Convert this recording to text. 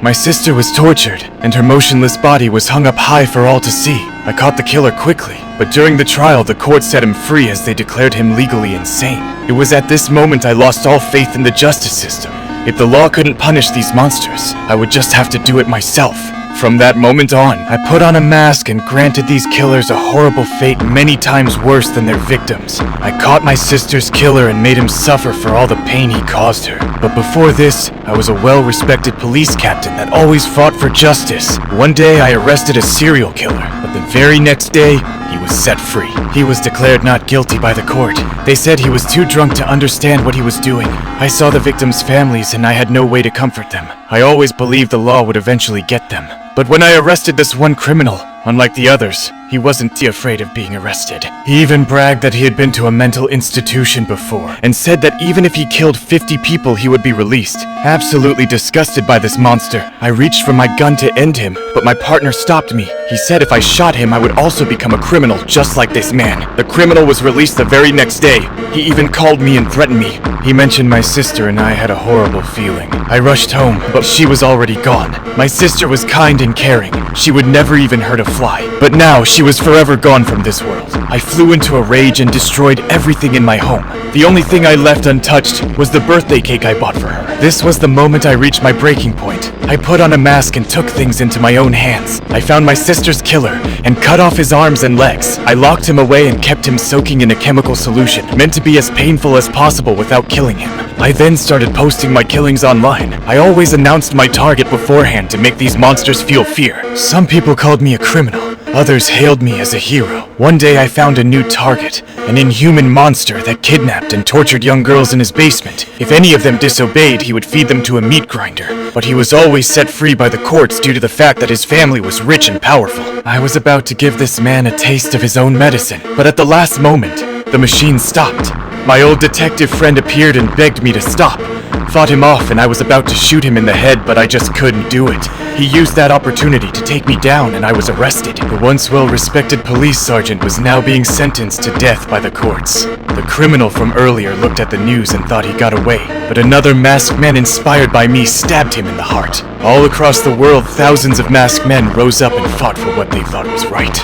My sister was tortured, and her motionless body was hung up high for all to see. I caught the killer quickly, but during the trial the court set him free as they declared him legally insane. It was at this moment I lost all faith in the justice system. If the law couldn't punish these monsters, I would just have to do it myself. From that moment on, I put on a mask and granted these killers a horrible fate many times worse than their victims. I caught my sister's killer and made him suffer for all the pain he caused her. But before this, I was a well-respected police captain that always fought for justice. One day I arrested a serial killer, but the very next day, he was set free. He was declared not guilty by the court. They said he was too drunk to understand what he was doing. I saw the victims' families and I had no way to comfort them. I always believed the law would eventually get them. But when I arrested this one criminal, unlike the others, he wasn't too afraid of being arrested. He even bragged that he had been to a mental institution before, and said that even if he killed 50 people, he would be released. Absolutely disgusted by this monster, I reached for my gun to end him, but my partner stopped me. He said if I shot him, I would also become a criminal, just like this man. The criminal was released the very next day. He even called me and threatened me. He mentioned my sister and I had a horrible feeling. I rushed home, but she was already gone. My sister was kind and caring. She would never even hurt a fly. But now, she was forever gone from this world. I flew into a rage and destroyed everything in my home. The only thing I left untouched was the birthday cake I bought for her. This was the moment I reached my breaking point. I put on a mask and took things into my own hands. I found my sister's killer and cut off his arms and legs. I locked him away and kept him soaking in a chemical solution, meant to be as painful as possible without killing him. I then started posting my killings online. I always announced my target beforehand to make these monsters feel fear. Some people called me a criminal. Others hailed me as a hero. One day I found a new target, an inhuman monster that kidnapped and tortured young girls in his basement. If any of them disobeyed, he would feed them to a meat grinder. But he was always set free by the courts due to the fact that his family was rich and powerful. I was about to give this man a taste of his own medicine, but at the last moment, the machine stopped. My old detective friend appeared and begged me to stop. Fought him off and I was about to shoot him in the head, but I just couldn't do it. He used that opportunity to take me down and I was arrested. The once well-respected police sergeant was now being sentenced to death by the courts. The criminal from earlier looked at the news and thought he got away, but another masked man inspired by me stabbed him in the heart. All across the world, thousands of masked men rose up and fought for what they thought was right.